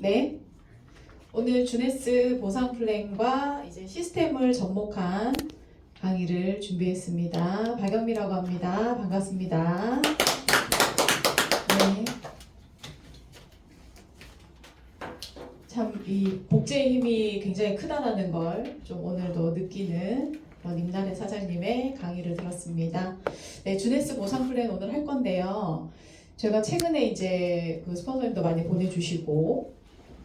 네, 오늘 주네스 보상 플랜과 이제 시스템을 접목한 강의를 준비했습니다. 박영미라고 합니다. 반갑습니다. 네. 참 이 복제의 힘이 굉장히 크다라는 걸 좀 오늘도 느끼는 그런 임나래 사장님의 강의를 들었습니다. 네, 주네스 보상 플랜 오늘 할 건데요. 제가 최근에 이제 그 스폰서님도 많이 보내주시고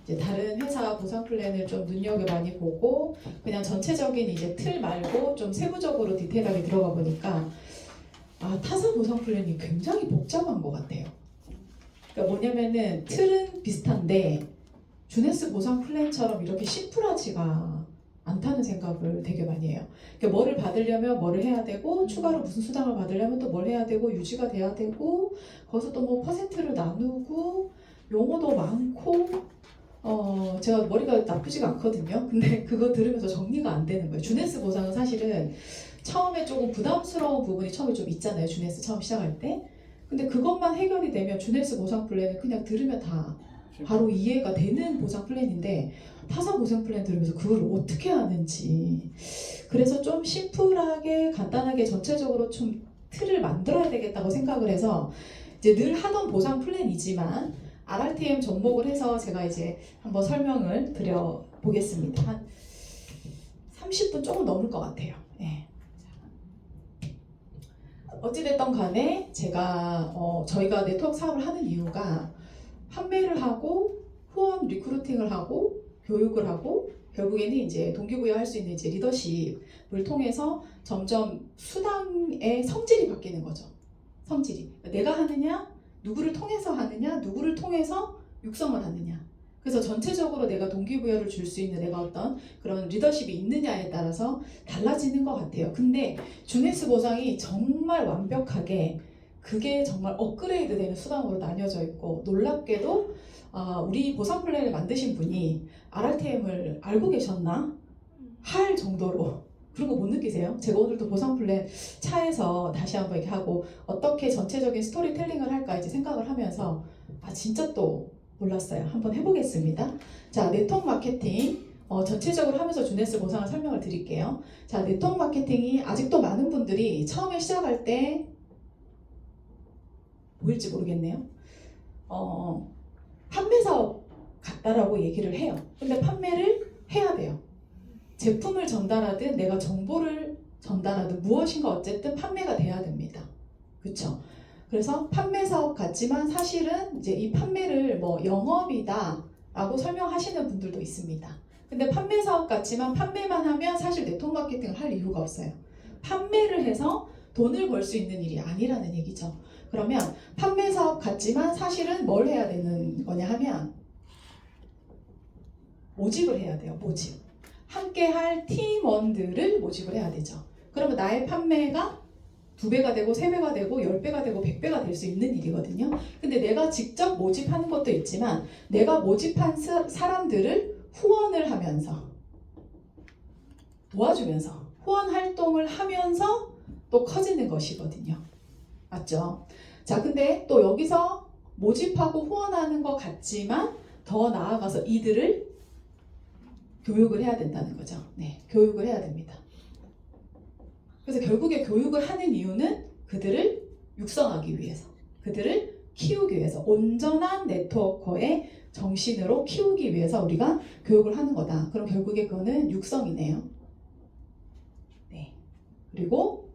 이제 다른 회사 보상 플랜을 좀 눈여겨 많이 보고 그냥 전체적인 이제 틀 말고 좀 세부적으로 디테일하게 들어가 보니까 타사 보상 플랜이 굉장히 복잡한 것 같아요. 그러니까 뭐냐면은 틀은 비슷한데 주네스 보상 플랜처럼 이렇게 심플하지가 않다는 생각을 되게 많이 해요. 그러니까 뭐를 받으려면 뭐를 해야 되고 추가로 무슨 수당을 받으려면 또 뭘 해야 되고 유지가 돼야 되고 거기서 또 뭐 퍼센트를 나누고 용어도 많고 제가 머리가 나쁘지가 않거든요. 근데 그거 들으면서 정리가 안 되는 거예요. 주네스 보상은 사실은 처음에 조금 부담스러운 부분이 처음에 좀 있잖아요. 주네스 처음 시작할 때. 근데 그것만 해결이 되면 주네스 보상 플랜은 그냥 들으면 다 바로 이해가 되는 보상 플랜인데 타사 보상 플랜 들으면서 그걸 어떻게 하는지 그래서 좀 심플하게 간단하게 전체적으로 좀 틀을 만들어야 되겠다고 생각을 해서 이제 늘 하던 보상 플랜이지만 RRTM 접목을 해서 제가 이제 한번 설명을 드려 보겠습니다. 한 30분 조금 넘을 것 같아요. 네. 어찌됐든 간에 제가 저희가 네트워크 사업을 하는 이유가 판매를 하고 후원 리크루팅을 하고 교육을 하고 결국에는 이제 동기부여할 수 있는 이제 리더십을 통해서 점점 수당의 성질이 바뀌는 거죠. 성질이 내가 하느냐 누구를 통해서 하느냐 누구를 통해서 육성을 하느냐 그래서 전체적으로 내가 동기부여를 줄 수 있는 내가 어떤 그런 리더십이 있느냐에 따라서 달라지는 것 같아요. 근데 주네스 보상이 정말 완벽하게 그게 정말 업그레이드 되는 수당으로 나뉘어져 있고 놀랍게도 우리 보상 플랜을 만드신 분이 RRTM을 알고 계셨나? 할 정도로 그런 거 못 느끼세요? 제가 오늘도 보상 플랜 차에서 다시 한번 얘기하고 어떻게 전체적인 스토리텔링을 할까 이제 생각을 하면서 진짜 또 몰랐어요. 한번 해보겠습니다. 자, 네트워크 마케팅 전체적으로 하면서 주네스 보상을 설명을 드릴게요. 자, 네트워크 마케팅이 아직도 많은 분들이 처음에 시작할 때 보일지 모르겠네요. 판매 사업 같다라고 얘기를 해요. 근데 판매를 해야 돼요. 제품을 전달하든 내가 정보를 전달하든 무엇인가 어쨌든 판매가 돼야 됩니다. 그렇죠? 그래서 판매 사업 같지만 사실은 이제 이 판매를 뭐 영업이다 라고 설명하시는 분들도 있습니다. 근데 판매 사업 같지만 판매만 하면 사실 네트워크 마케팅을 할 이유가 없어요. 판매를 해서 돈을 벌 수 있는 일이 아니라는 얘기죠. 그러면 판매 사업 같지만 사실은 뭘 해야 되는 거냐 하면 모집을 해야 돼요. 모집. 함께 할 팀원들을 모집을 해야 되죠. 그러면 나의 판매가 2배가 되고 3배가 되고 10배가 되고 100배가 될 수 있는 일이거든요. 근데 내가 직접 모집하는 것도 있지만 내가 모집한 사람들을 후원을 하면서 도와주면서 후원 활동을 하면서 또 커지는 것이거든요. 맞죠? 자, 근데 또 여기서 모집하고 후원하는 것 같지만 더 나아가서 이들을 교육을 해야 된다는 거죠. 네, 교육을 해야 됩니다. 그래서 결국에 교육을 하는 이유는 그들을 육성하기 위해서, 그들을 키우기 위해서, 온전한 네트워커의 정신으로 키우기 위해서 우리가 교육을 하는 거다. 그럼 결국에 그거는 육성이네요. 네. 그리고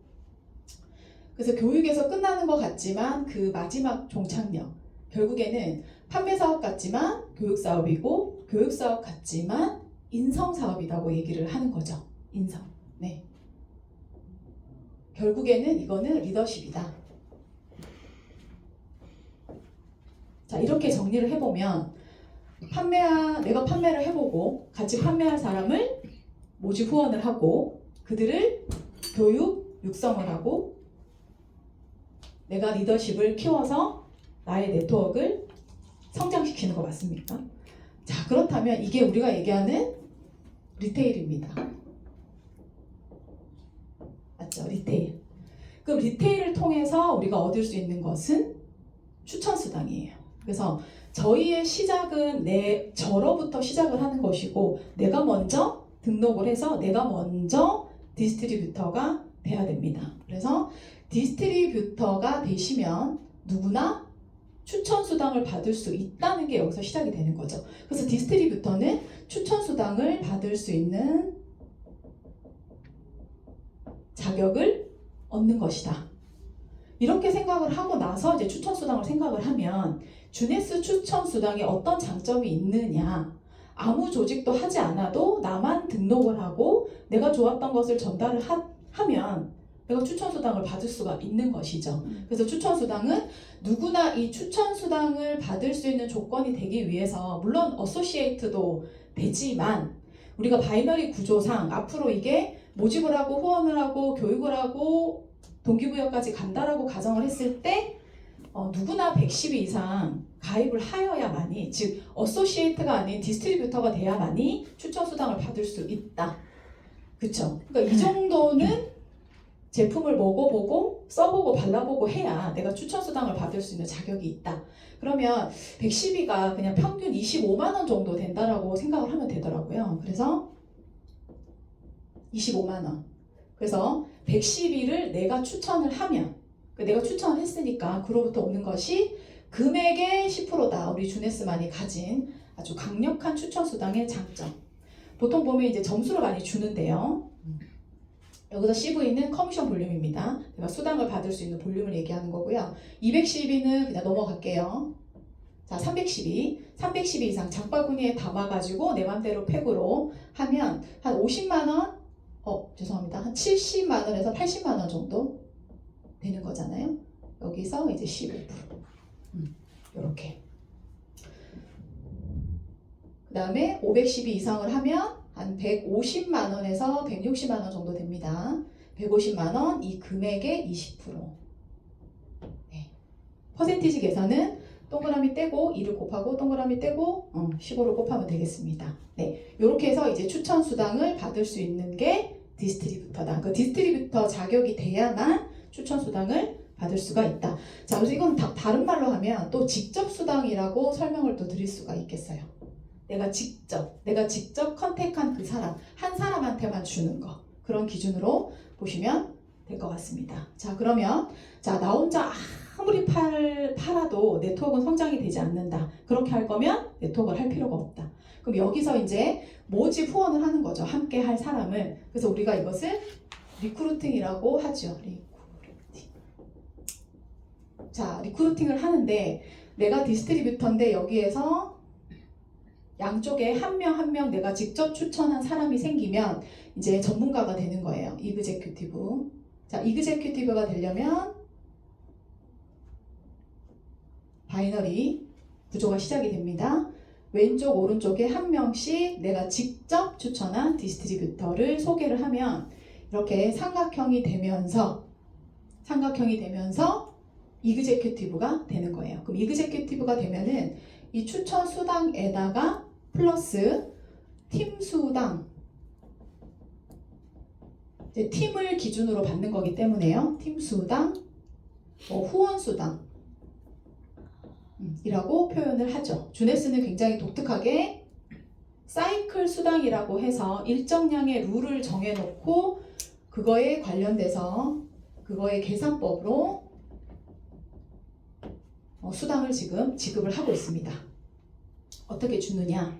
그래서 교육에서 끝나는 것 같지만 그 마지막 종착역, 결국에는 판매 사업 같지만 교육 사업이고 교육 사업 같지만 인성 사업이라고 얘기를 하는 거죠. 인성. 네. 결국에는 이거는 리더십이다. 자, 이렇게 정리를 해보면 내가 판매를 해보고 같이 판매할 사람을 모집 후원을 하고 그들을 교육, 육성을 하고 내가 리더십을 키워서 나의 네트워크를 성장시키는 거 맞습니까? 자, 그렇다면 이게 우리가 얘기하는 리테일입니다. 맞죠? 리테일. 그럼 리테일을 통해서 우리가 얻을 수 있는 것은 추천 수당이에요. 그래서 저희의 시작은 저로부터 시작을 하는 것이고 내가 먼저 등록을 해서 내가 먼저 디스트리뷰터가 돼야 됩니다. 그래서 디스트리뷰터가 되시면 누구나 추천 수당을 받을 수 있다는 게 여기서 시작이 되는 거죠. 그래서 디스트리뷰터는 추천 수당을 받을 수 있는 자격을 얻는 것이다. 이렇게 생각을 하고 나서 이제 추천 수당을 생각을 하면 주네스 추천 수당에 어떤 장점이 있느냐? 아무 조직도 하지 않아도 나만 등록을 하고 내가 좋았던 것을 전달을 하면 내가 추천 수당을 받을 수가 있는 것이죠. 그래서 추천 수당은 누구나 이 추천 수당을 받을 수 있는 조건이 되기 위해서 물론 어소시에이트도 되지만 우리가 바이너리 구조상 앞으로 이게 모집을 하고 후원을 하고 교육을 하고 동기부여까지 간다라고 가정을 했을 때 누구나 110위 이상 가입을 하여야만이 즉 어소시에이트가 아닌 디스트리뷰터가 돼야만이 추천 수당을 받을 수 있다. 그쵸? 그러니까 이 정도는 제품을 먹어보고 써보고 발라보고 해야 내가 추천 수당을 받을 수 있는 자격이 있다. 그러면 110위가 그냥 평균 25만 원 정도 된다라고 생각을 하면 되더라고요. 그래서 25만 원. 그래서 110위를 내가 추천을 하면 내가 추천을 했으니까 그로부터 오는 것이 금액의 10%다. 우리 주네스만이 가진 아주 강력한 추천 수당의 장점. 보통 보면 이제 점수를 많이 주는데요. 여기서 CV는 커미션 볼륨입니다. 내가 수당을 받을 수 있는 볼륨을 얘기하는 거고요. 210위는 그냥 넘어갈게요. 자, 310위. 310위 이상 장바구니에 담아가지고 내 맘대로 팩으로 하면 한 50만원, 죄송합니다. 한 70만원에서 80만원 정도 되는 거잖아요. 여기서 이제 15%. 이렇게. 그 다음에 510위 이상을 하면 한 150만원에서 160만원 정도 됩니다. 150만원 이 금액의 20%. 네. 퍼센티지 계산은 동그라미 떼고 2를 곱하고 동그라미 떼고 15를 곱하면 되겠습니다. 네. 이렇게 해서 이제 추천 수당을 받을 수 있는 게 디스트리뷰터다. 그 디스트리뷰터 자격이 돼야만 추천 수당을 받을 수가 있다. 자, 그래서 이건 다른 말로 하면 또 직접 수당이라고 설명을 또 드릴 수가 있겠어요. 내가 직접 컨택한 그 사람, 한 사람한테만 주는 거. 그런 기준으로 보시면 될 것 같습니다. 자, 그러면 나 혼자 아무리 팔아도 네트워크는 성장이 되지 않는다. 그렇게 할 거면 네트워크를 할 필요가 없다. 그럼 여기서 이제 모집 후원을 하는 거죠. 함께 할 사람을. 그래서 우리가 이것을 리크루팅이라고 하죠. 자, 리크루팅을 하는데 내가 디스트리뷰터인데 여기에서 양쪽에 한 명 한 명 내가 직접 추천한 사람이 생기면 이제 전문가가 되는 거예요. 이그제큐티브. 자, 이그제큐티브가 되려면 바이너리 구조가 시작이 됩니다. 왼쪽 오른쪽에 한 명씩 내가 직접 추천한 디스트리뷰터를 소개를 하면 이렇게 삼각형이 되면서 이그제큐티브가 되는 거예요. 그럼 이그제큐티브가 되면은 이 추천 수당에다가 플러스 팀 수당, 이제 팀을 기준으로 받는 거기 때문에요. 팀 수당, 후원 수당 이라고 표현을 하죠. 주네스는 굉장히 독특하게 사이클 수당이라고 해서 일정량의 룰을 정해놓고 그거에 관련돼서 그거의 계산법으로 수당을 지금 지급을 하고 있습니다. 어떻게 주느냐?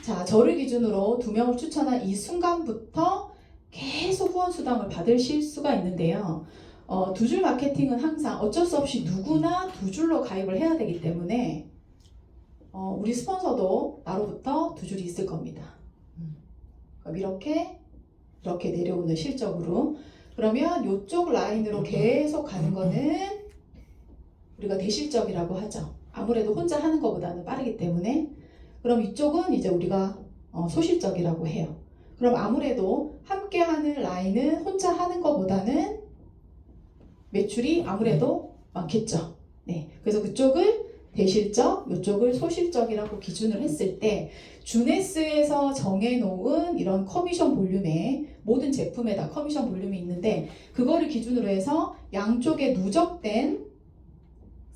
자, 저를 기준으로 2명을 추천한 이 순간부터 계속 후원 수당을 받으실 수가 있는데요. 두 줄 마케팅은 항상 어쩔 수 없이 누구나 두 줄로 가입을 해야 되기 때문에 우리 스폰서도 나로부터 두 줄이 있을 겁니다. 그럼 이렇게 내려오는 실적으로. 그러면 이쪽 라인으로 계속 가는 거는 우리가 대실적이라고 하죠. 아무래도 혼자 하는 것보다는 빠르기 때문에. 그럼 이쪽은 이제 우리가 소실적이라고 해요. 그럼 아무래도 함께 하는 라인은 혼자 하는 것보다는 매출이 아무래도 많겠죠. 네. 그래서 그쪽을 대실적, 이쪽을 소실적이라고 기준을 했을 때 주네스에서 정해놓은 이런 커미션 볼륨에 모든 제품에 다 커미션 볼륨이 있는데 그거를 기준으로 해서 양쪽에 누적된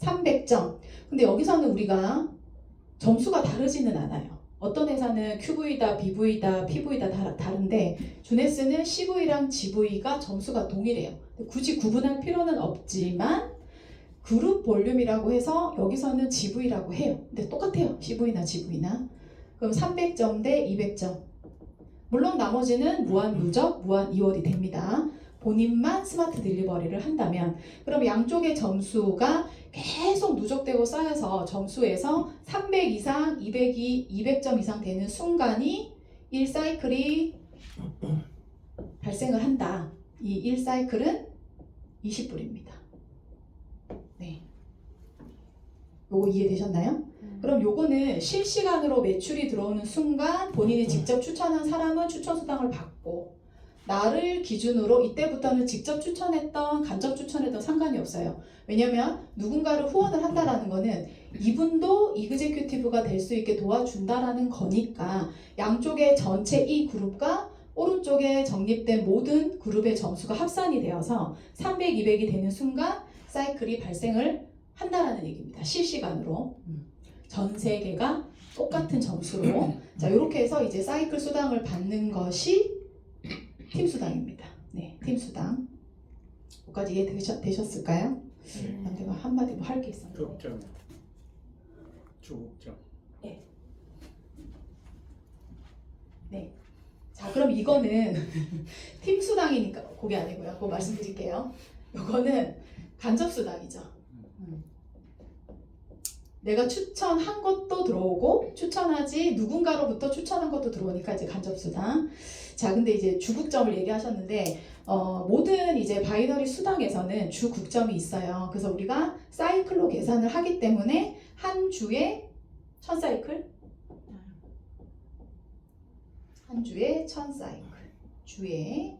300점. 근데 여기서는 우리가 점수가 다르지는 않아요. 어떤 회사는 QV다, BV다, PV다 다른데 주네스는 CV랑 GV가 점수가 동일해요. 굳이 구분할 필요는 없지만 그룹 볼륨이라고 해서 여기서는 GV라고 해요. 근데 똑같아요. CV나 GV나. 그럼 300점 대 200점. 물론 나머지는 무한 누적, 무한 이월이 됩니다. 본인만 스마트 딜리버리를 한다면 그럼 양쪽의 점수가 계속 누적되고 쌓여서 점수에서 300 이상, 200이 200점 이상 되는 순간이 1사이클이 발생을 한다. 이 1사이클은 20불입니다. 네. 요거 이해되셨나요? 그럼 요거는 실시간으로 매출이 들어오는 순간 본인이 직접 추천한 사람은 추천 수당을 받고 나를 기준으로 이때부터는 직접 추천했던 간접 추천했던 상관이 없어요. 왜냐면 누군가를 후원을 한다라는 거는 이분도 이그제큐티브가 될 수 있게 도와준다라는 거니까 양쪽의 전체 이 그룹과 오른쪽에 적립된 모든 그룹의 점수가 합산이 되어서 300, 200이 되는 순간 사이클이 발생을 한다라는 얘기입니다. 실시간으로. 전 세계가 똑같은 점수로. 자, 이렇게 해서 이제 사이클 수당을 받는 것이 팀 수당입니다. 네, 팀 수당. 여기까지 이해되셨을까요? 내가 한마디 뭐 할 게 있었는데. 극점, 주국점. 네. 네. 자, 그럼 이거는 팀 수당이니까 그게 아니고요. 그거 말씀드릴게요. 이거는 간접 수당이죠. 내가 추천한 것도 들어오고 추천하지 누군가로부터 추천한 것도 들어오니까 이제 간접 수당. 자, 근데 이제 주국점을 얘기하셨는데 모든 이제 바이너리 수당에서는 주국점이 있어요. 그래서 우리가 사이클로 계산을 하기 때문에 한 주에 1000사이클, 한 주에 1000사이클, 주에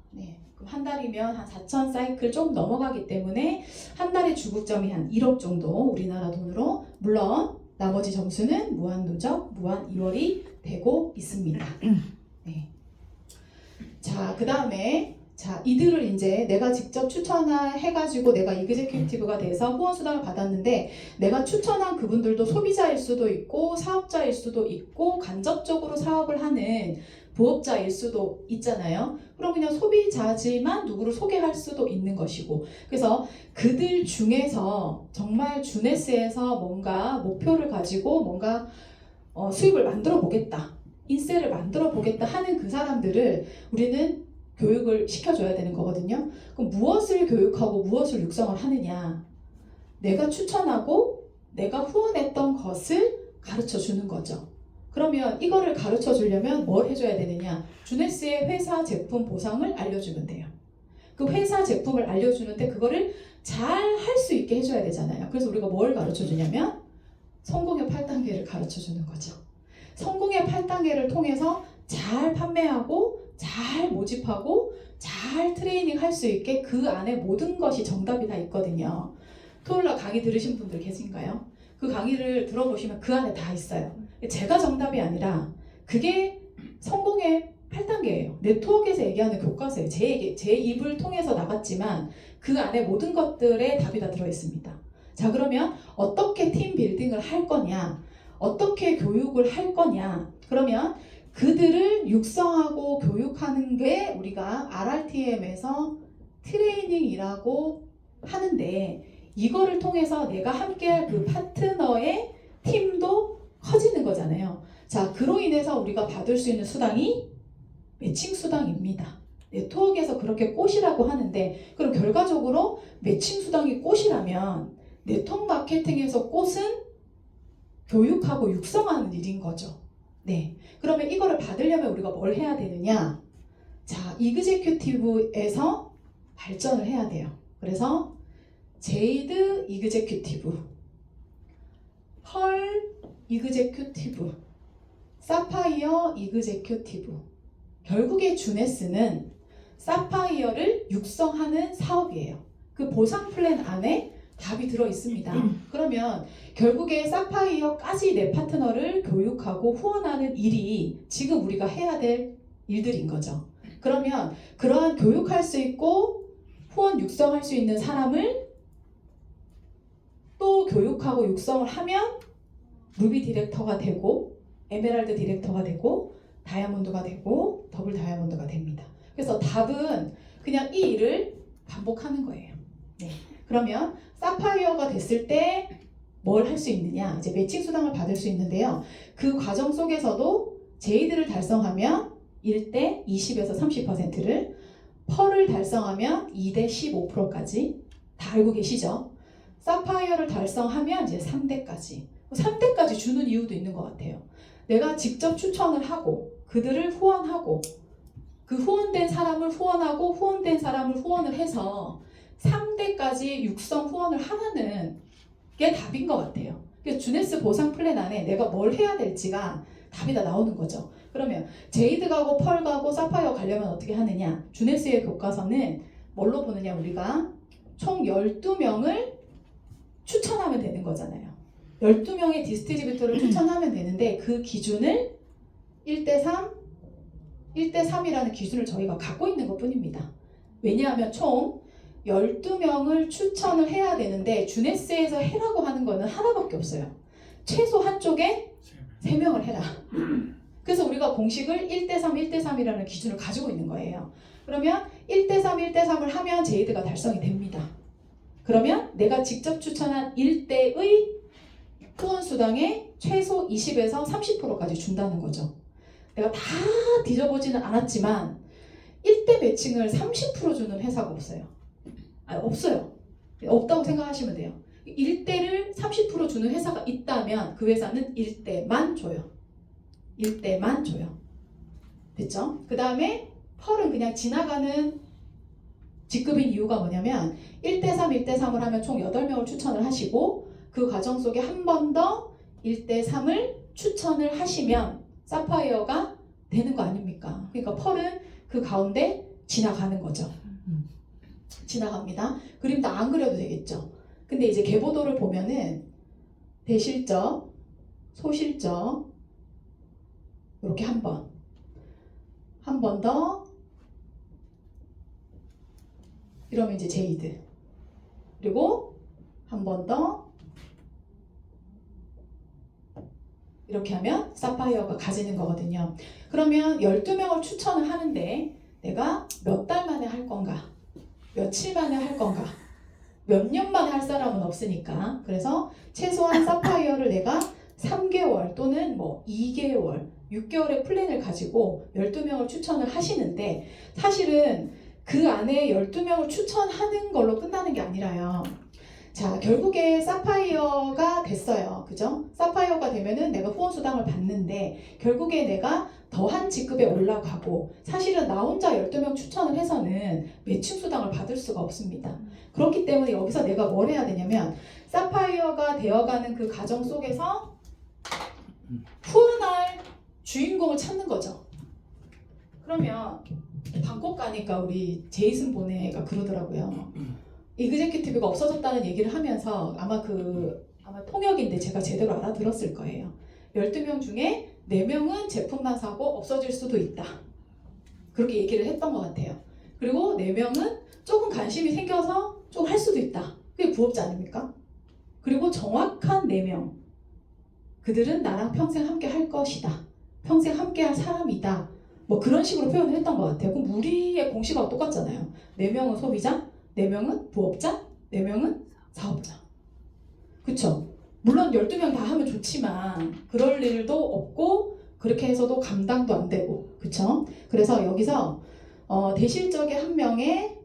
네. 한 달이면 한 4,000사이클 좀 넘어가기 때문에 한 달에 주국점이 한 1억 정도 우리나라 돈으로. 물론 나머지 점수는 무한 누적, 무한 이월이 되고 있습니다. 네. 자, 그 다음에 자, 이들을 이제 내가 직접 추천해가지고 내가 이그제큐티브가 돼서 후원 수당을 받았는데 내가 추천한 그분들도 소비자일 수도 있고 사업자일 수도 있고 간접적으로 사업을 하는 부업자일 수도 있잖아요. 그럼 그냥 소비자지만 누구를 소개할 수도 있는 것이고, 그래서 그들 중에서 정말 주네스에서 뭔가 목표를 가지고 뭔가 수입을 만들어 보겠다, 인세를 만들어 보겠다 하는 그 사람들을 우리는 교육을 시켜줘야 되는 거거든요. 그럼 무엇을 교육하고 무엇을 육성을 하느냐? 내가 추천하고 내가 후원했던 것을 가르쳐 주는 거죠. 그러면 이거를 가르쳐 주려면 뭘 해줘야 되느냐? 주네스의 회사 제품 보상을 알려주면 돼요. 그 회사 제품을 알려주는데 그거를 잘 할 수 있게 해줘야 되잖아요. 그래서 우리가 뭘 가르쳐 주냐면 성공의 8단계를 가르쳐 주는 거죠. 성공의 8단계를 통해서 잘 판매하고 잘 모집하고 잘 트레이닝 할 수 있게 그 안에 모든 것이 정답이 다 있거든요. 토요일날 강의 들으신 분들 계신가요? 그 강의를 들어보시면 그 안에 다 있어요. 제가 정답이 아니라 그게 성공의 8단계예요. 네트워크에서 얘기하는 교과서예요. 제 입을 통해서 나갔지만 그 안에 모든 것들의 답이 다 들어있습니다. 자, 그러면 어떻게 팀 빌딩을 할 거냐? 어떻게 교육을 할 거냐? 그러면 그들을 육성하고 교육하는 게 우리가 RRTM에서 트레이닝이라고 하는데 이거를 통해서 내가 함께할 그 파트너의 팀도 커지는 거잖아요. 자, 그로 인해서 우리가 받을 수 있는 수당이 매칭 수당입니다. 네트워크에서 그렇게 꽃이라고 하는데 그럼 결과적으로 매칭 수당이 꽃이라면 네트워크 마케팅에서 꽃은 교육하고 육성하는 일인 거죠. 네. 그러면 이거를 받으려면 우리가 뭘 해야 되느냐? 자, 이그제큐티브에서 발전을 해야 돼요. 그래서 제이드 이그제큐티브, 펄 이그제큐티브, 사파이어 이그제큐티브. 결국에 주네스는 사파이어를 육성하는 사업이에요. 그 보상 플랜 안에 답이 들어 있습니다. 그러면 결국에 사파이어까지 내 파트너를 교육하고 후원하는 일이 지금 우리가 해야 될 일들인 거죠. 그러면 그러한 교육할 수 있고 후원 육성할 수 있는 사람을 교육하고 육성을 하면 루비 디렉터가 되고 에메랄드 디렉터가 되고 다이아몬드가 되고 더블 다이아몬드가 됩니다. 그래서 답은 그냥 이 일을 반복하는 거예요. 네. 그러면 사파이어가 됐을 때 뭘 할 수 있느냐? 이제 매칭 수당을 받을 수 있는데요. 그 과정 속에서도 제이드를 달성하면 1대 20에서 30%를, 펄을 달성하면 2대 15%까지 다 알고 계시죠? 사파이어를 달성하면 이제 3대까지. 3대까지 주는 이유도 있는 것 같아요. 내가 직접 추천을 하고 그들을 후원하고 그 후원된 사람을 후원하고 후원된 사람을 후원을 해서 3대까지 육성 후원을 하라는 게 답인 것 같아요. 그래서 주네스 보상 플랜 안에 내가 뭘 해야 될지가 답이 다 나오는 거죠. 그러면 제이드 가고 펄 가고 사파이어 가려면 어떻게 하느냐? 주네스의 교과서는 뭘로 보느냐? 우리가 총 12명을 추천하면 되는 거잖아요. 12명의 디스트리뷰터를 추천하면 되는데 그 기준을 1대3, 1대3이라는 기준을 저희가 갖고 있는 것 뿐입니다. 왜냐하면 총 12명을 추천을 해야 되는데 주네스에서 해라고 하는 거는 하나밖에 없어요. 최소 한쪽에 3명을 해라. 그래서 우리가 공식을 1대3, 1대3이라는 기준을 가지고 있는 거예요. 그러면 1대3, 1대3을 하면 제이드가 달성이 됩니다. 그러면 내가 직접 추천한 1대의 후원 수당의 최소 20에서 30%까지 준다는 거죠. 내가 다 뒤져보지는 않았지만 1대 매칭을 30% 주는 회사가 없어요. 없어요. 없다고 생각하시면 돼요. 1대를 30% 주는 회사가 있다면 그 회사는 1대만 줘요. 1대만 줘요. 됐죠? 그 다음에 펄은 그냥 지나가는 직급인 이유가 뭐냐면 1대3, 1대3을 하면 총 8명을 추천을 하시고 그 과정 속에 한 번 더 1대3을 추천을 하시면 사파이어가 되는 거 아닙니까? 그러니까 펄은 그 가운데 지나가는 거죠. 지나갑니다. 그림 다 안 그려도 되겠죠. 근데 이제 계보도를 보면은 대실적, 소실적 이렇게 한 번 더 이러면 이제 제이드, 그리고 한 번 더 이렇게 하면 사파이어가 가지는 거거든요. 그러면 12명을 추천을 하는데 내가 몇 달 만에 할 건가? 며칠 만에 할 건가? 몇 년 만에 할 사람은 없으니까. 그래서 최소한 사파이어를 내가 3개월 또는 뭐 2개월, 6개월의 플랜을 가지고 12명을 추천을 하시는데 사실은 그 안에 12명을 추천하는 걸로 끝나는 게 아니라요. 자, 결국에 사파이어가 됐어요. 그죠? 사파이어가 되면은 내가 후원 수당을 받는데 결국에 내가 더한 직급에 올라가고 사실은 나 혼자 12명 추천을 해서는 매칭 수당을 받을 수가 없습니다. 그렇기 때문에 여기서 내가 뭘 해야 되냐면 사파이어가 되어가는 그 과정 속에서 후원할 주인공을 찾는 거죠. 그러면 방콕 가니까 우리 제이슨 보네가 그러더라고요. 이그제큐티브가 없어졌다는 얘기를 하면서 아마 통역인데 제가 제대로 알아들었을 거예요. 12명 중에 4명은 제품만 사고 없어질 수도 있다. 그렇게 얘기를 했던 것 같아요. 그리고 4명은 조금 관심이 생겨서 좀 할 수도 있다. 그게 부업자 아닙니까? 그리고 정확한 4명. 그들은 나랑 평생 함께 할 것이다. 평생 함께 할 사람이다. 뭐 그런 식으로 표현을 했던 것 같아요. 그럼 우리의 공식하고 똑같잖아요. 4명은 소비자, 4명은 부업자, 4명은 사업자. 그쵸? 물론 12명 다 하면 좋지만 그럴 일도 없고 그렇게 해서도 감당도 안 되고. 그쵸? 그래서 여기서 대실적의 한 명의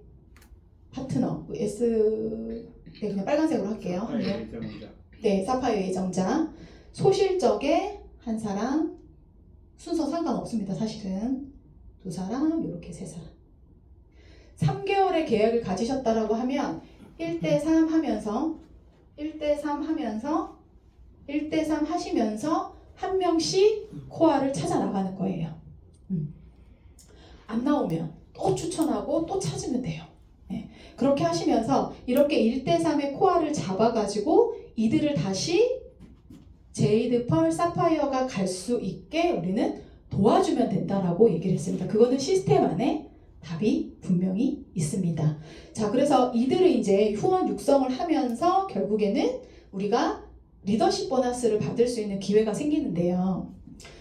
파트너 S, 네, 그냥 빨간색으로 할게요. 네, 사파이어 예정자. 소실적의 한 사람, 순서 상관없습니다. 사실은 2사람, 이렇게 3사람. 3개월의 계약을 가지셨다라고 하면 1대3 하면서 1대3 하면서 1대3 하시면서 한 명씩 코아를 찾아 나가는 거예요. 안 나오면 또 추천하고 또 찾으면 돼요. 네. 그렇게 하시면서 이렇게 1대3의 코아를 잡아가지고 이들을 다시 제이드, 펄, 사파이어가 갈 수 있게 우리는 도와주면 된다라고 얘기를 했습니다. 그거는 시스템 안에 답이 분명히 있습니다. 자, 그래서 이들을 이제 후원 육성을 하면서 결국에는 우리가 리더십 보너스를 받을 수 있는 기회가 생기는데요.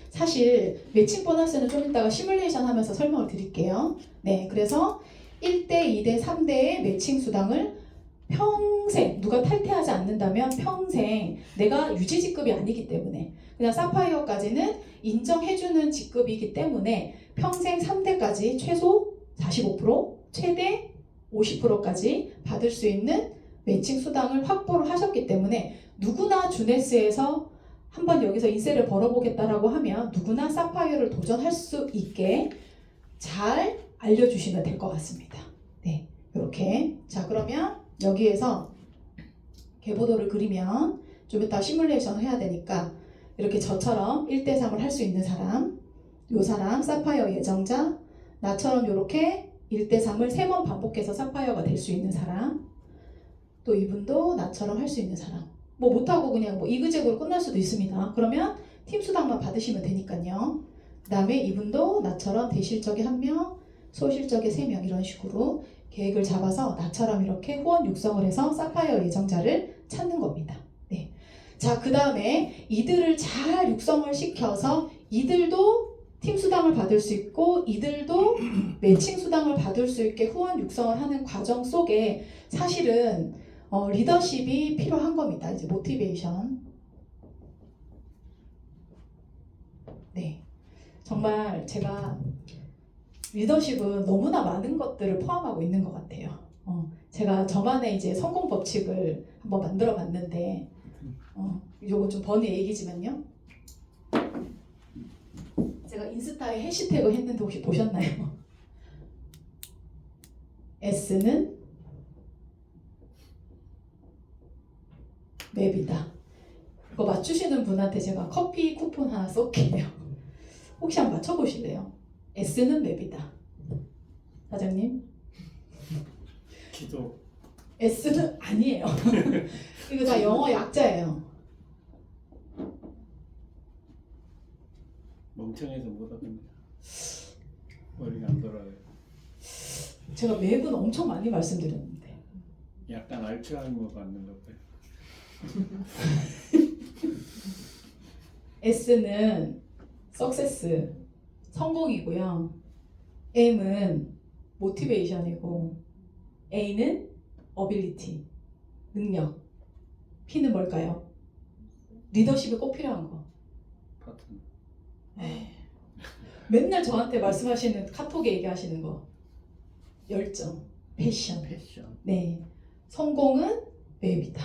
사실 매칭 보너스는 좀 이따가 시뮬레이션 하면서 설명을 드릴게요. 네, 그래서 1대, 2대, 3대의 매칭 수당을 평생, 누가 탈퇴하지 않는다면 평생 내가 유지 직급이 아니기 때문에, 그냥 사파이어까지는 인정해주는 직급이기 때문에 평생 3대까지 최소 45%, 최대 50%까지 받을 수 있는 매칭 수당을 확보를 하셨기 때문에 누구나 주네스에서 한번 여기서 인세를 벌어보겠다라고 하면 누구나 사파이어를 도전할 수 있게 잘 알려주시면 될 것 같습니다. 네, 이렇게. 자, 그러면 여기에서 계보도를 그리면 좀 이따 시뮬레이션 해야 되니까 이렇게 저처럼 1대3을 할 수 있는 사람, 요 사람 사파이어 예정자, 나처럼 이렇게 1대3을 3번 반복해서 사파이어가 될 수 있는 사람, 또 이분도 나처럼 할 수 있는 사람, 뭐 못하고 그냥 뭐 이그젝으로 끝날 수도 있습니다. 그러면 팀 수당만 받으시면 되니까요. 그 다음에 이분도 나처럼 대실적이 1명, 소실적이 3명 이런 식으로 계획을 잡아서 나처럼 이렇게 후원 육성을 해서 사파이어 예정자를 찾는 겁니다. 네. 자, 그 다음에 이들을 잘 육성을 시켜서 이들도 팀 수당을 받을 수 있고 이들도 매칭 수당을 받을 수 있게 후원 육성을 하는 과정 속에 사실은 리더십이 필요한 겁니다. 이제 모티베이션. 네. 정말 제가 리더십은 너무나 많은 것들을 포함하고 있는 것 같아요. 제가 저만의 이제 성공 법칙을 한번 만들어 봤는데, 요거 좀 번외 얘기지만요. 제가 인스타에 해시태그 했는데 혹시 보셨나요? S는 맵이다. 이거 맞추시는 분한테 제가 커피 쿠폰 하나 쏠게요. 혹시 한번 맞춰보실래요? S는 맵이다. 사장님? 기도. S는 아니에요. 이거 다 영어 약자예요. 멍청해서 못하던데. 머리가 안 돌아요. 제가 맵은 엄청 많이 말씀드렸는데. 약간 알츠하이머 받는 것 같아요. S는 석세스, 성공이고요. M은 모티베이션이고 A는 어빌리티, 능력. P는 뭘까요? 리더십이 꼭 필요한 거. 파트너. 맨날 저한테 말씀하시는 카톡에 얘기하시는 거. 열정, 패션. 네, 성공은 맵이다.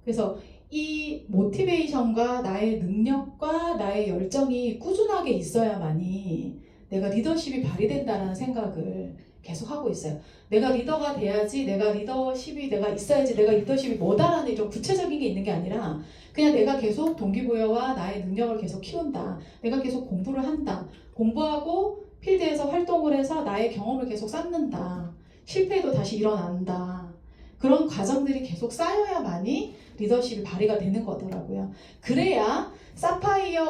그래서 이 모티베이션과 나의 능력과 나의 열정이 꾸준하게 있어야만이 내가 리더십이 발휘된다는 생각을 계속 하고 있어요. 내가 리더가 돼야지, 내가 있어야지, 내가 리더십이 뭐다라는 이런 구체적인 게 있는 게 아니라 그냥 내가 계속 동기부여와 나의 능력을 계속 키운다. 내가 계속 공부를 한다. 공부하고 필드에서 활동을 해서 나의 경험을 계속 쌓는다. 실패해도 다시 일어난다. 그런 과정들이 계속 쌓여야만이 리더십이 발휘가 되는 거더라고요. 그래야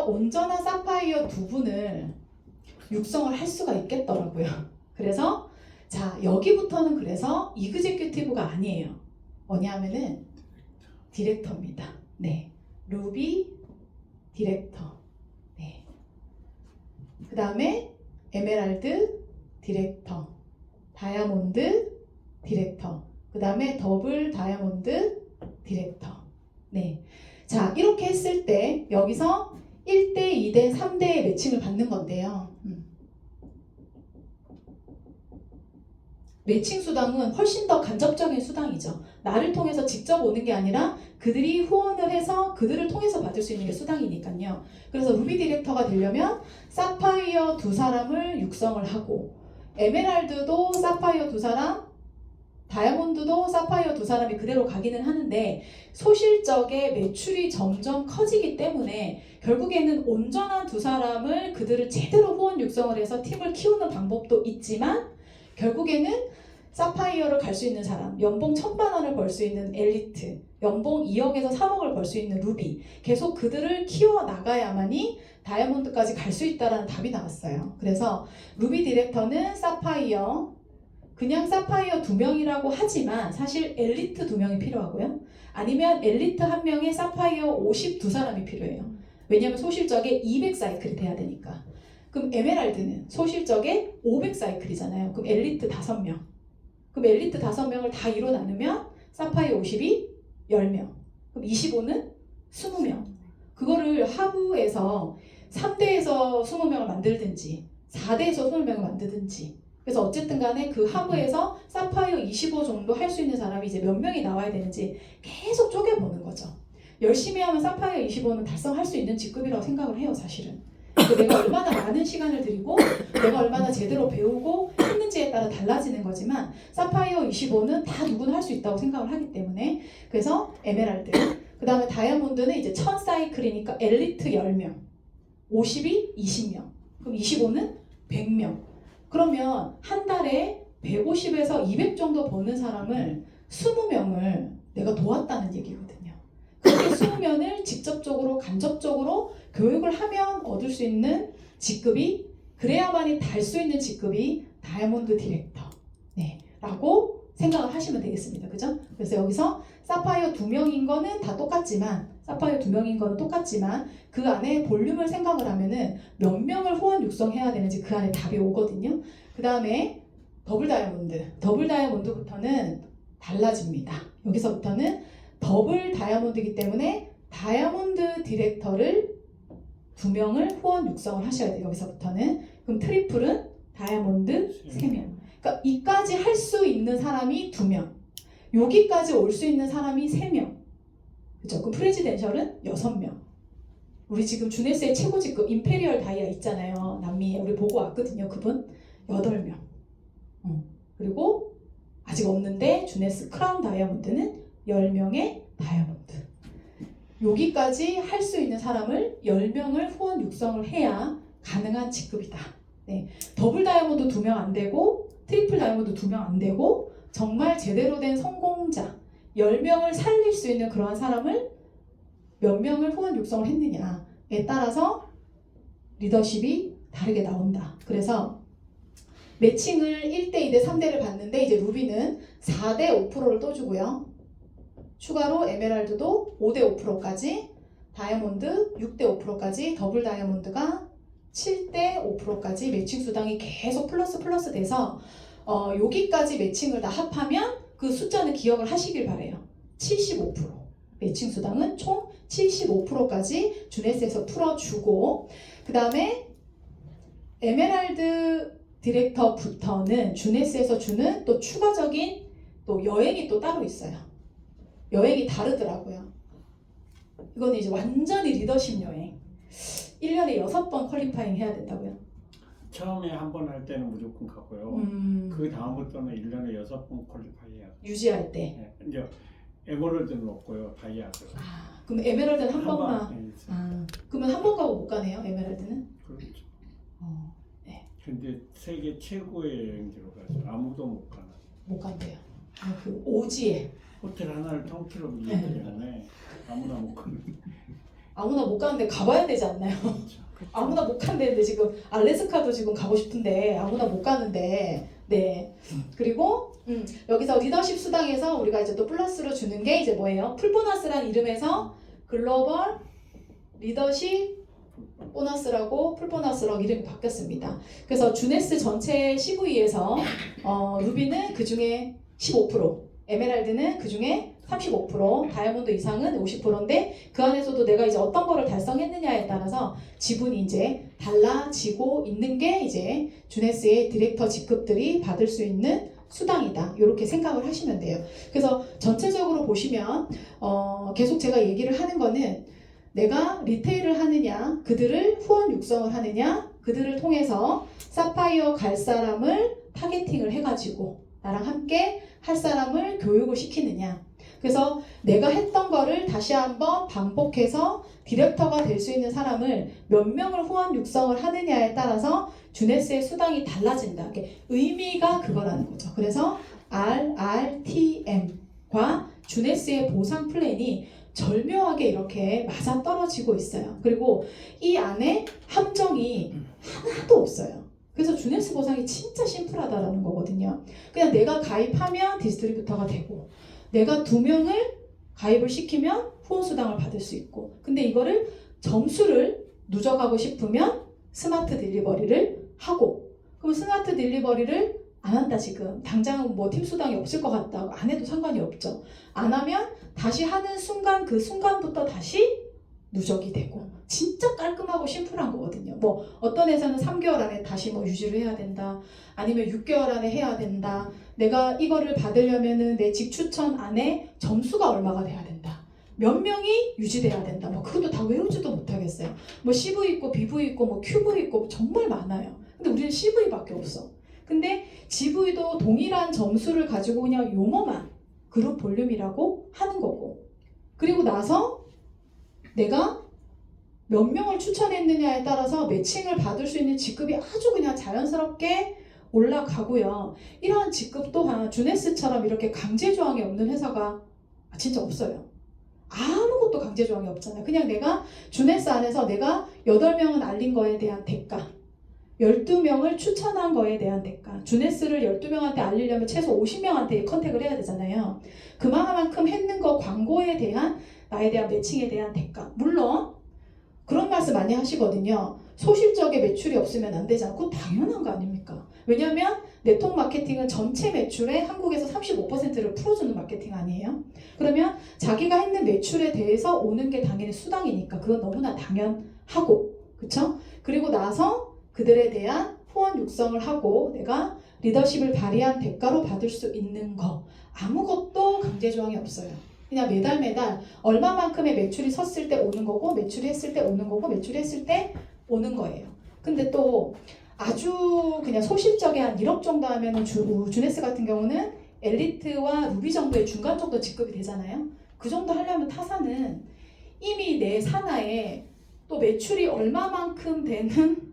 온전한 사파이어 두 분을 육성을 할 수가 있겠더라고요. 그래서 자, 여기부터는 그래서 이그제큐티브가 아니에요. 뭐냐면은 디렉터입니다. 네, 루비 디렉터. 네. 그 다음에 에메랄드 디렉터, 다이아몬드 디렉터, 그 다음에 더블 다이아몬드 디렉터. 네. 자, 이렇게 했을 때 여기서 1대, 2대, 3대의 매칭을 받는 건데요. 매칭 수당은 훨씬 더 간접적인 수당이죠. 나를 통해서 직접 오는 게 아니라 그들이 후원을 해서 그들을 통해서 받을 수 있는 게 수당이니까요. 그래서 루비 디렉터가 되려면 사파이어 2사람을 육성을 하고 에메랄드도 사파이어 2사람, 다이아몬드도 사파이어 2사람이 그대로 가기는 하는데 소실적의 매출이 점점 커지기 때문에 결국에는 온전한 2사람을 그들을 제대로 후원 육성을 해서 팀을 키우는 방법도 있지만 결국에는 사파이어를 갈 수 있는 사람, 연봉 1,000만 원을 벌 수 있는 엘리트, 연봉 2억에서 3억을 벌 수 있는 루비, 계속 그들을 키워나가야만이 다이아몬드까지 갈 수 있다는 답이 나왔어요. 그래서 루비 디렉터는 사파이어, 그냥 사파이어 2명이라고 하지만 사실 엘리트 2명이 필요하고요. 아니면 엘리트 1명에 사파이어 52사람이 필요해요. 왜냐하면 소실적에 200사이클이 돼야 되니까. 그럼 에메랄드는 소실적에 500사이클이잖아요. 그럼 엘리트 5명. 그럼 엘리트 5명을 다 2로 나누면 사파이어 50이 10명. 그럼 25는 20명. 그거를 하부에서 3대에서 20명을 만들든지 4대에서 20명을 만들든지, 그래서 어쨌든 간에 그 하부에서 사파이어 25 정도 할 수 있는 사람이 이제 몇 명이 나와야 되는지 계속 쪼개보는 거죠. 열심히 하면 사파이어 25는 달성할 수 있는 직급이라고 생각을 해요, 사실은. 내가 얼마나 많은 시간을 들이고 내가 얼마나 제대로 배우고 했는지에 따라 달라지는 거지만 사파이어 25는 다 누구나 할 수 있다고 생각을 하기 때문에, 그래서 에메랄드, 그 다음에 다이아몬드는 이제 1000사이클이니까 엘리트 10명, 50이 20명, 그럼 25는 100명. 그러면 한 달에 150에서 200 정도 버는 사람을 20명을 내가 도왔다는 얘기거든요. 그렇게 20명을 직접적으로 간접적으로 교육을 하면 얻을 수 있는 직급이, 그래야만이 달 수 있는 직급이 다이아몬드 디렉터, 네, 라고 생각을 하시면 되겠습니다. 그죠? 그래서 여기서 사파이어 2명인 거는 다 똑같지만, 사파이어 2명인 거는 똑같지만 그 안에 볼륨을 생각을 하면은 몇 명을 후원 육성해야 되는지 그 안에 답이 오거든요. 그 다음에 더블 다이아몬드부터는 달라집니다. 여기서부터는 더블 다이아몬드이기 때문에 다이아몬드 디렉터를 2명을 후원 육성을 하셔야 돼요. 여기서부터는. 그럼 트리플은 다이아몬드 3명. 그러니까 이까지 할 수 있는 사람이 2명, 여기까지 올 수 있는 사람이 3명. 그죠? 그럼 프레지덴셜은 6명. 우리 지금 주네스의 최고 직급 임페리얼 다이아 있잖아요. 남미에 우리 보고 왔거든요. 그분 8명. 그리고 아직 없는데 주네스 크라운 다이아몬드는 10명의 다이아몬드. 여기까지 할 수 있는 사람을 10명을 후원 육성을 해야 가능한 직급이다. 네. 더블 다이아몬드 2명 안 되고 트리플 다이아몬드 2명 안 되고 정말 제대로 된 성공자 10명을 살릴 수 있는 그러한 사람을 몇 명을 후원 육성을 했느냐에 따라서 리더십이 다르게 나온다. 그래서 매칭을 1대, 2대, 3대를 봤는데 이제 루비는 4대 5%를 또 주고요. 추가로 에메랄드도 5대 5%까지, 다이아몬드 6대 5%까지, 더블 다이아몬드가 7대 5%까지 매칭 수당이 계속 플러스 돼서 여기까지 매칭을 다 합하면 그 숫자는 기억을 하시길 바래요. 75%. 매칭 수당은 총 75%까지 주네스에서 풀어주고, 그 다음에 에메랄드 디렉터부터는 주네스에서 주는 또 추가적인 또 여행이 또 따로 있어요. 여행이 다르더라고요. 이거는 이제 완전히 리더십 여행. 1년에 6번 퀄리파잉 해야 된다고요? 처음에 한 번 할 때는 무조건 가고요. 그 다음부터는 1년에 6번 퀄리파이 해야 돼요. 유지할 때. 네, 이제 에메랄드는 없고요. 다이아도. 그럼 에메랄드는 한 번만. 번. 그러면 한 번 가고 못 가네요. 에메랄드는. 그렇죠. 네. 근데 세계 최고의 여행지로 가죠. 아무도 못 가나. 못 간대요. 그 오지에. 호텔 하나를 통째로 빌리기 때문에 아무나 못 가는. 아무나 못 가는데 가봐야 되지 않나요? 그렇죠. 아무나 못 간다는데 지금 알래스카도 지금 가고 싶은데 아무나 못 가는데. 네. 그리고 여기서 리더십 수당에서 우리가 이제 또 플러스로 주는 게 이제 뭐예요? 풀보너스란 이름에서 글로벌 리더십 보너스라고, 풀보너스라고 이름이 바뀌었습니다. 그래서 주네스 전체 CV에서 루비는 그 중에 15%, 에메랄드는 그 중에 35%, 다이아몬드 이상은 50%인데 그 안에서도 내가 이제 어떤 거를 달성했느냐에 따라서 지분이 이제 달라지고 있는 게 이제 주네스의 디렉터 직급들이 받을 수 있는 수당이다. 이렇게 생각을 하시면 돼요. 그래서 전체적으로 보시면 계속 제가 얘기를 하는 거는 내가 리테일을 하느냐, 그들을 후원 육성을 하느냐, 그들을 통해서 사파이어 갈 사람을 타겟팅을 해가지고 나랑 함께 할 사람을 교육을 시키느냐. 그래서 내가 했던 거를 다시 한번 반복해서 디렉터가 될 수 있는 사람을 몇 명을 후원 육성을 하느냐에 따라서 주네스의 수당이 달라진다. 의미가 그거라는 거죠. 그래서 RRTM과 주네스의 보상 플랜이 절묘하게 이렇게 맞아떨어지고 있어요. 그리고 이 안에 함정이 하나도 없어요. 그래서 주네스 보상이 진짜 심플하다라는 거거든요. 그냥 내가 가입하면 디스트리뷰터가 되고, 내가 2명을 가입을 시키면 후원 수당을 받을 수 있고, 근데 이거를 점수를 누적하고 싶으면 스마트 딜리버리를 하고, 그럼 스마트 딜리버리를 안 한다 지금 당장 뭐 팀 수당이 없을 것 같다 안 해도 상관이 없죠. 안 하면 다시 하는 순간 그 순간부터 다시 누적이 되고, 진짜 깔끔하고 심플한 거거든요. 뭐 어떤 회사는 3개월 안에 다시 뭐 유지를 해야 된다, 아니면 6개월 안에 해야 된다, 내가 이거를 받으려면은 내 직추천 안에 점수가 얼마가 돼야 된다, 몇 명이 유지돼야 된다, 뭐 그것도 다 외우지도 못하겠어요. 뭐 CV 있고 BV 있고 뭐 QV 있고 정말 많아요. 근데 우리는 CV밖에 없어. 근데 GV도 동일한 점수를 가지고 그냥 용어만 그룹 볼륨이라고 하는 거고, 그리고 나서 내가 몇 명을 추천했느냐에 따라서 매칭을 받을 수 있는 직급이 아주 그냥 자연스럽게 올라가고요. 이러한 직급 또한 주네스처럼 이렇게 강제 조항이 없는 회사가 진짜 없어요. 아무것도 강제 조항이 없잖아요. 그냥 내가 주네스 안에서 내가 8명은 알린 거에 대한 대가, 12명을 추천한 거에 대한 대가, 주네스를 12명한테 알리려면 최소 50명한테 컨택을 해야 되잖아요. 그만큼 했는 거 광고에 대한 나에 대한 매칭에 대한 대가. 물론 그런 말씀 많이 하시거든요. 소실적의 매출이 없으면 안 되잖아. 그건 당연한 거 아닙니까? 왜냐하면 네트워크 마케팅은 전체 매출의 한국에서 35%를 풀어주는 마케팅 아니에요? 그러면 자기가 했는 매출에 대해서 오는 게 당연히 수당이니까 그건 너무나 당연하고, 그쵸? 그리고 나서 그들에 대한 후원 육성을 하고 내가 리더십을 발휘한 대가로 받을 수 있는 거, 아무것도 강제 조항이 없어요. 그냥 매달 얼마만큼의 매출이 섰을 때 오는 거고, 매출이 했을 때 오는 거고, 매출이 했을 때 오는 거예요. 근데 또 아주 그냥 소실적에 한 1억 정도 하면 주네스 같은 경우는 엘리트와 루비 정도의 중간 정도 직급이 되잖아요. 그 정도 하려면 타사는 이미 내 산하에 또 매출이 얼마만큼 되는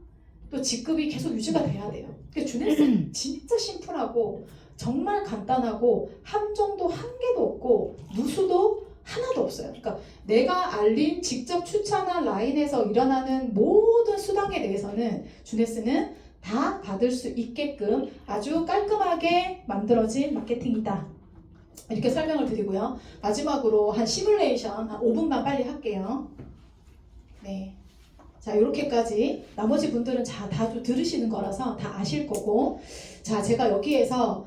또 직급이 계속 유지가 돼야 돼요. 그러니까 주네스 진짜 심플하고 정말 간단하고 함정도 한 개도 없고 누수도 하나도 없어요. 그러니까 내가 알린 직접 추천한 라인에서 일어나는 모든 수당에 대해서는 주네스는 다 받을 수 있게끔 아주 깔끔하게 만들어진 마케팅이다. 이렇게 설명을 드리고요. 마지막으로 한 시뮬레이션 한 5분만 빨리 할게요. 네. 자, 이렇게까지 나머지 분들은 다 들으시는 거라서 다 아실 거고, 자, 제가 여기에서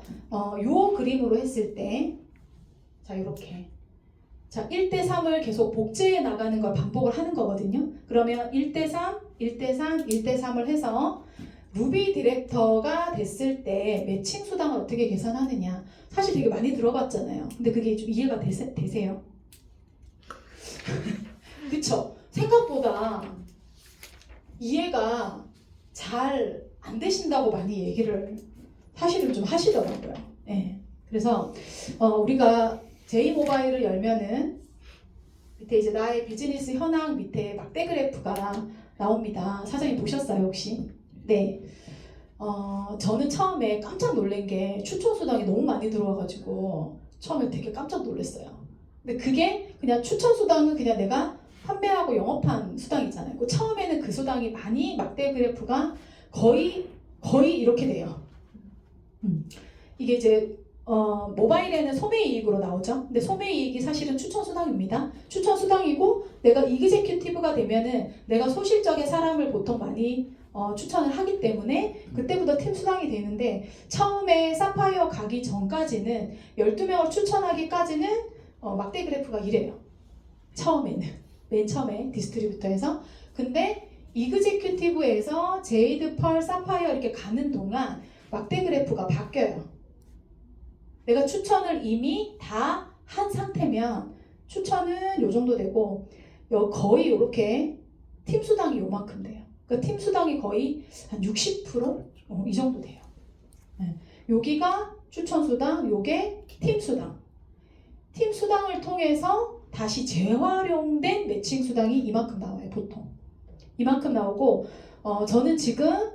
요 그림으로 했을 때, 자, 이렇게, 자, 1대3을 계속 복제해 나가는 걸 반복을 하는 거거든요. 그러면 1대3, 1대3, 1대3을 해서 루비 디렉터가 됐을 때 매칭 수당을 어떻게 계산하느냐, 사실 되게 많이 들어봤잖아요. 근데 그게 좀 이해가 되세요? 그쵸? 생각보다 이해가 잘 안 되신다고 많이 얘기를 사실은 좀 하시더라고요. 네. 그래서 우리가 J모바일을 열면은 밑에 이제 나의 비즈니스 현황 밑에 막대 그래프가 나옵니다. 사장님 보셨어요 혹시? 네. 저는 처음에 깜짝 놀란 게 추천 수당이 너무 많이 들어와가지고 처음에 되게 깜짝 놀랐어요. 근데 그게 그냥 추천 수당은 그냥 내가 판매하고 영업한 수당이 있잖아요. 그 처음에는 그 수당이 많이 막대 그래프가 거의 이렇게 돼요. 이게 이제 모바일에는 소매이익으로 나오죠. 근데 소매이익이 사실은 추천 수당입니다. 추천 수당이고 내가 이그제큐티브가 되면은 내가 소실적의 사람을 보통 많이 추천을 하기 때문에 그때부터 팀 수당이 되는데, 처음에 사파이어 가기 전까지는 12명을 추천하기까지는 막대 그래프가 이래요. 처음에는 맨 처음에 디스트리뷰터에서. 근데 이그제큐티브에서 제이드, 펄, 사파이어 이렇게 가는 동안 막대 그래프가 바뀌어요. 내가 추천을 이미 다 한 상태면 추천은 요 정도 되고 거의 이렇게 팀 수당이 요만큼 돼요. 그러니까 팀 수당이 거의 한 60%? 이 정도 돼요. 네. 여기가 추천 수당, 요게 팀 수당. 팀 수당을 통해서 다시 재활용된 매칭 수당이 이만큼 나와요. 보통 이만큼 나오고, 저는 지금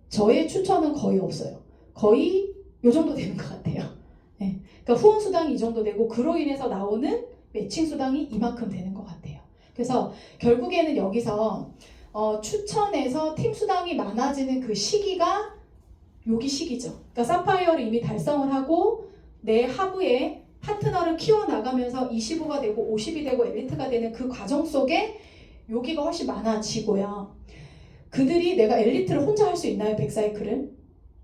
저의 추천은 거의 없어요. 거의 요 정도 되는 것 같아요. 네. 그러니까 후원 수당이 이 정도 되고 그로 인해서 나오는 매칭 수당이 이만큼 되는 것 같아요. 그래서 결국에는 여기서 추천에서 팀 수당이 많아지는 그 시기가 여기 시기죠. 그러니까 사파이어를 이미 달성을 하고 내 하부에 파트너를 키워나가면서 25가 되고 50이 되고 엘리트가 되는 그 과정 속에 여기가 훨씬 많아지고요. 그들이 내가 엘리트를 혼자 할 수 있나요? 100사이클을?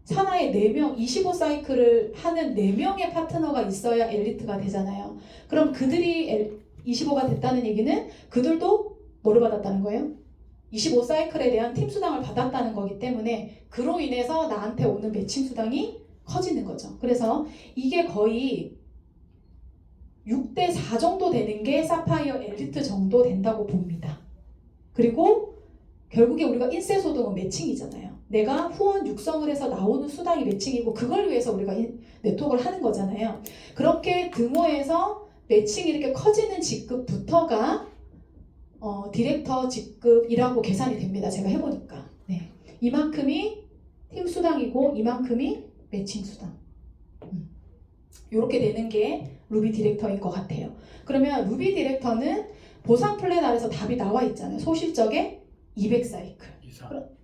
산하에 4명, 25사이클을 하는 4명의 파트너가 있어야 엘리트가 되잖아요. 그럼 그들이 25가 됐다는 얘기는 그들도 뭐를 받았다는 거예요? 25사이클에 대한 팀 수당을 받았다는 거기 때문에 그로 인해서 나한테 오는 매칭 수당이 커지는 거죠. 그래서 이게 거의 6대4 정도 되는 게 사파이어 엘리트 정도 된다고 봅니다. 그리고 결국에 우리가 인쇄소득은 매칭이잖아요. 내가 후원 육성을 해서 나오는 수당이 매칭이고 그걸 위해서 우리가 네트워크를 하는 거잖아요. 그렇게 등호에서 매칭이 이렇게 커지는 직급부터가 디렉터 직급이라고 계산이 됩니다. 제가 해보니까. 네. 이만큼이 팀 수당이고 이만큼이 매칭 수당. 이렇게 되는 게 루비 디렉터인 것 같아요. 그러면 루비 디렉터는 보상 플랜 아래서 답이 나와 있잖아요. 소실적의 200사이클.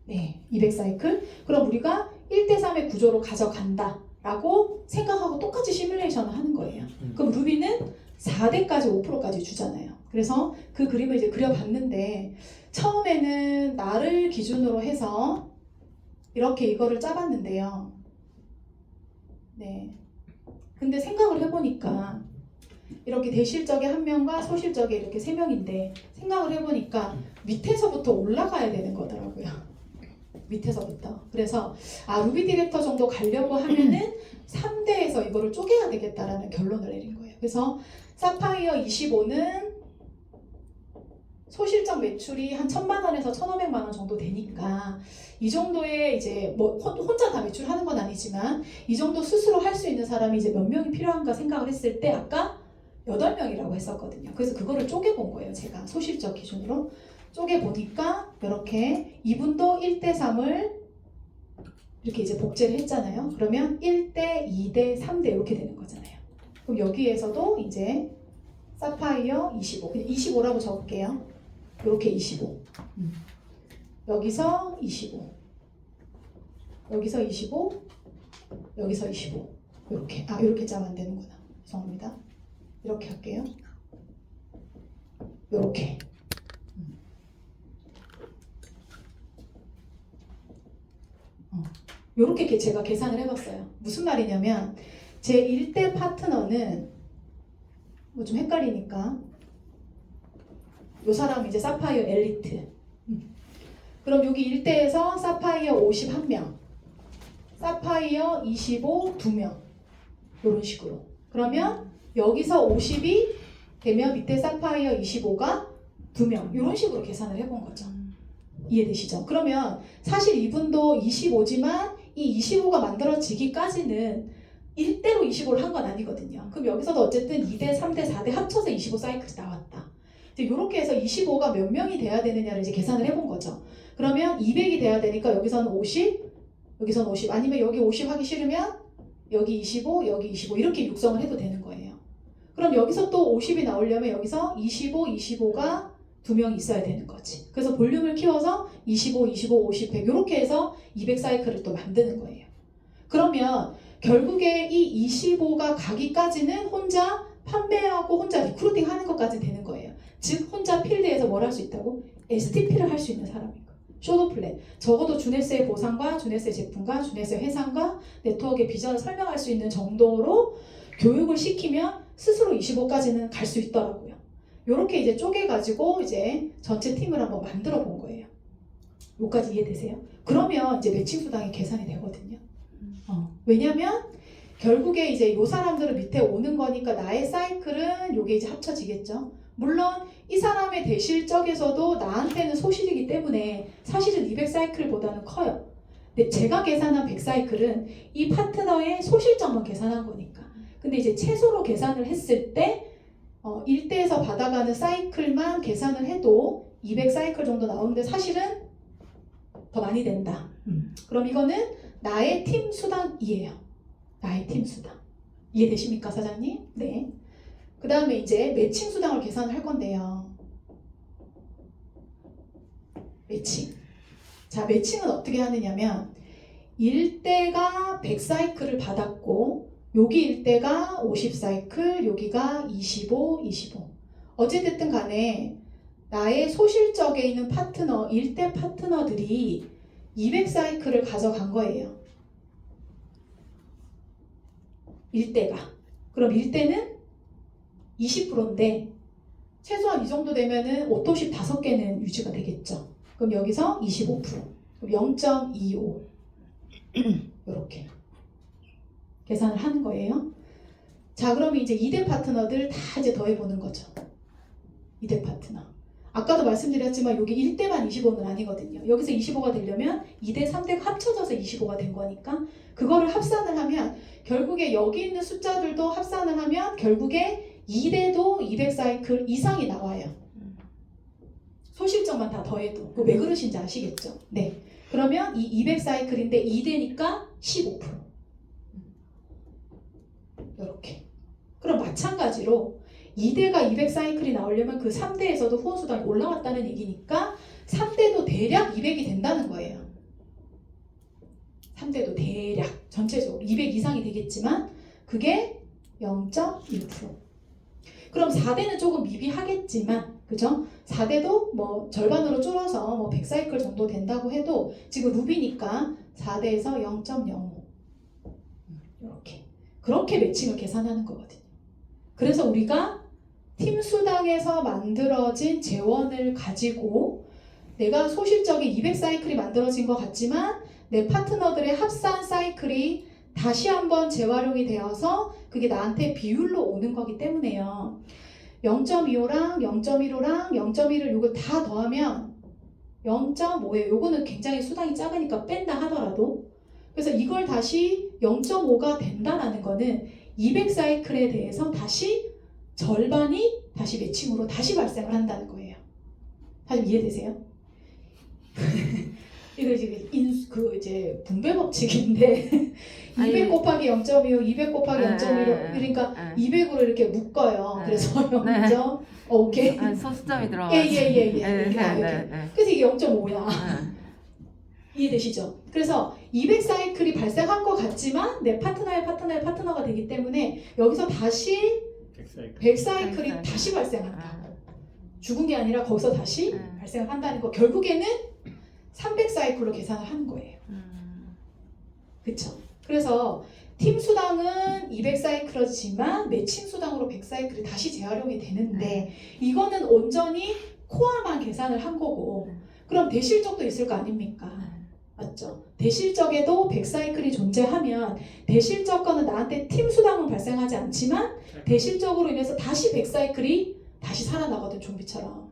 네, 200사이클. 그럼 우리가 1대3의 구조로 가져간다 라고 생각하고 똑같이 시뮬레이션을 하는 거예요. 그럼 루비는 4대까지 5%까지 주잖아요. 그래서 그 그림을 이제 그려봤는데 처음에는 나를 기준으로 해서 이렇게 이거를 짜봤는데요. 네. 근데 생각을 해보니까 이렇게 대실적의 1명과 소실적의 이렇게 3명인데 생각을 해보니까 밑에서부터 올라가야 되는 거더라고요. 밑에서부터. 그래서 루비 디렉터 정도 가려고 하면은 3대에서 이거를 쪼개야 되겠다라는 결론을 내린 거예요. 그래서 사파이어 25는 소실적 매출이 한 1,000만 원에서 1,500만 원 정도 되니까 이 정도의 이제 뭐 혼자 다 매출하는 건 아니지만 이 정도 스스로 할 수 있는 사람이 이제 몇 명이 필요한가 생각을 했을 때 아까 8명이라고 했었거든요. 그래서 그거를 쪼개본 거예요. 제가 소실적 기준으로 쪼개보니까 이렇게 이분도 1대3을 이렇게 이제 복제를 했잖아요. 그러면 1대, 2대, 3대 이렇게 되는 거잖아요. 그럼 여기에서도 이제 사파이어 25, 그냥 25라고 적을게요. 이렇게 25. 여기서 25. 여기서 25. 여기서 25. 이렇게. 이렇게 짜면 안 되는구나. 죄송합니다. 이렇게 할게요. 이렇게. 이렇게 제가 계산을 해봤어요. 무슨 말이냐면 제 1대 파트너는 뭐 좀 헷갈리니까 이 사람은 이제 사파이어 엘리트. 그럼 여기 1대에서 사파이어 51명, 사파이어 25 2명 이런 식으로. 그러면 여기서 50이 되면 밑에 사파이어 25가 2명 이런 식으로 계산을 해본 거죠. 이해되시죠? 그러면 사실 이분도 25지만 이 25가 만들어지기까지는 1대로 25를 한 건 아니거든요. 그럼 여기서도 어쨌든 2대, 3대, 4대 합쳐서 25 사이클이 나왔다. 이제 이렇게 해서 25가 몇 명이 돼야 되느냐를 이제 계산을 해본 거죠. 그러면 200이 돼야 되니까 여기서는 50, 여기서는 50, 아니면 여기 50 하기 싫으면 여기 25, 여기 25 이렇게 육성을 해도 되는 거예요. 그럼 여기서 또 50이 나오려면 여기서 25, 25가 2명이 있어야 되는 거지. 그래서 볼륨을 키워서 25, 25, 50, 100 이렇게 해서 200 사이클을 또 만드는 거예요. 그러면 결국에 이 25가 가기까지는 혼자 판매하고 혼자 리크루팅 하는 것까지 되는 거예요. 즉 혼자 필드에서 뭘 할 수 있다고? STP를 할 수 있는 사람인 거예요. 쇼도 플랜. 적어도 주네스의 보상과 주네스의 제품과 주네스의 회상과 네트워크의 비전을 설명할 수 있는 정도로 교육을 시키면 스스로 25까지는 갈 수 있더라고요. 이렇게 이제 쪼개가지고 이제 전체 팀을 한번 만들어 본 거예요. 여기까지 이해되세요? 그러면 이제 매칭 수당이 계산이 되거든요. 왜냐면 결국에 이제 요 사람들은 밑에 오는 거니까 나의 사이클은 요게 이제 합쳐지겠죠. 물론 이 사람의 대실적에서도 나한테는 소실이기 때문에 사실은 200 사이클보다는 커요. 근데 제가 계산한 100 사이클은 이 파트너의 소실적만 계산한 거니까. 근데 이제 최소로 계산을 했을 때 1대에서 받아가는 사이클만 계산을 해도 200 사이클 정도 나오는데 사실은 더 많이 된다. 그럼 이거는 나의 팀 수당이에요. 나의 팀 수당. 이해되십니까, 사장님? 네. 그 다음에 이제 매칭 수당을 계산을 할 건데요. 매칭. 자, 매칭은 어떻게 하느냐면 일대가 100사이클을 받았고 여기 일대가 50사이클, 여기가 25, 25. 어찌됐든 간에 나의 소실적에 있는 파트너, 일대 파트너들이 200사이클을 가져간 거예요. 일대가. 그럼 일대는 20%인데 최소한 이 정도 되면은 오토십 5개는 유지가 되겠죠. 그럼 여기서 25%. 그럼 0.25. 이렇게 계산을 하는 거예요. 자, 그럼 이제 2대 파트너들 다 이제 더해보는 거죠. 2대 파트너. 아까도 말씀드렸지만 여기 1대만 25는 아니거든요. 여기서 25가 되려면 2대, 3대가 합쳐져서 25가 된 거니까 그거를 합산을 하면 결국에 여기 있는 숫자들도 합산을 하면 결국에 2대도 200사이클 이상이 나와요. 소실점만 다 더해도. 왜 그러신지 아시겠죠? 네. 그러면 이 200사이클인데 2대니까 15%. 이렇게. 그럼 마찬가지로 2대가 200사이클이 나오려면 그 3대에서도 후원수당이 올라왔다는 얘기니까 3대도 대략 200이 된다는 거예요. 3대도 대략 전체적으로 200 이상이 되겠지만 그게 0.1%. 그럼 4대는 조금 미비하겠지만 그죠? 4대도 뭐 절반으로 줄어서 뭐 100사이클 정도 된다고 해도 지금 루비니까 4대에서 0.05 이렇게 그렇게 매칭을 계산하는 거거든요. 그래서 우리가 팀 수당에서 만들어진 재원을 가지고 내가 소실적인 200사이클이 만들어진 것 같지만 내 파트너들의 합산 사이클이 다시 한번 재활용이 되어서 그게 나한테 비율로 오는 거기 때문에요. 0.25랑 0.15랑 0.1을 요걸 다 더하면 0.5예요. 요거는 굉장히 수당이 작으니까 뺀다 하더라도 그래서 이걸 다시 0.5가 된다라는 거는 200사이클에 대해서 다시 절반이 다시 매칭으로 다시 발생을 한다는 거예요. 다시 이해되세요? 이거 이제 분배 법칙인데 200 곱하기 0.25, 200 곱하기 0.15 그러니까 200으로 이렇게 묶어요. 그래서 0. 오케이. 소수점이 들어가. 예. 그래서 이게 0.5야. 이해되시죠? 그래서 200사이클이 발생한 것 같지만 내 파트너의 파트너가 되기 때문에 여기서 다시 100사이클이 다시 발생한다. 죽은 게 아니라 거기서 다시 발생을 한다는 거. 결국에는 300사이클로 계산을 하는 거예요. 그쵸? 그래서 팀 수당은 200사이클이지만 매칭 수당으로 100사이클이 다시 재활용이 되는데 이거는 온전히 코어만 계산을 한 거고 그럼 대실적도 있을 거 아닙니까? 맞죠? 대실적에도 100사이클이 존재하면 대실적 거는 나한테 팀 수당은 발생하지 않지만 대실적으로 인해서 다시 100사이클이 다시 살아나거든 좀비처럼.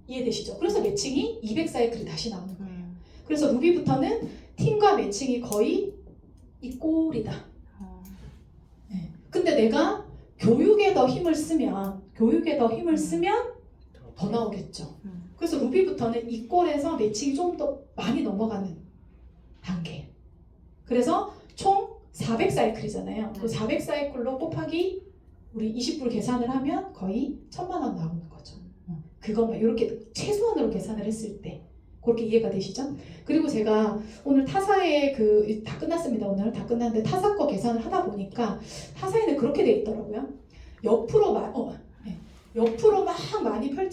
이해되시죠? 그래서 매칭이 200사이클이 다시 나오는 거예요. 그래서 루비부터는 팀과 매칭이 거의 이 꼴이다. 네. 근데 내가 교육에 더 힘을 쓰면 더 나오겠죠. 그래서 루비부터는 이 꼴에서 매칭이 좀 더 많이 넘어가는 단계. 그래서 총 400사이클이잖아요. 그 400사이클로 곱하기 우리 20불 계산을 하면 거의 1000만 원 나오는 거죠. 그것만 이렇게 최소한으로 계산을 했을 때 그렇게 이해가 되시죠? 그리고 제가 오늘 타사에 다 끝났습니다. 오늘 다 끝났는데 타사 거 계산을 하다 보니까 타사에는 그렇게 돼 있더라고요. 옆으로 막 많이 펼치면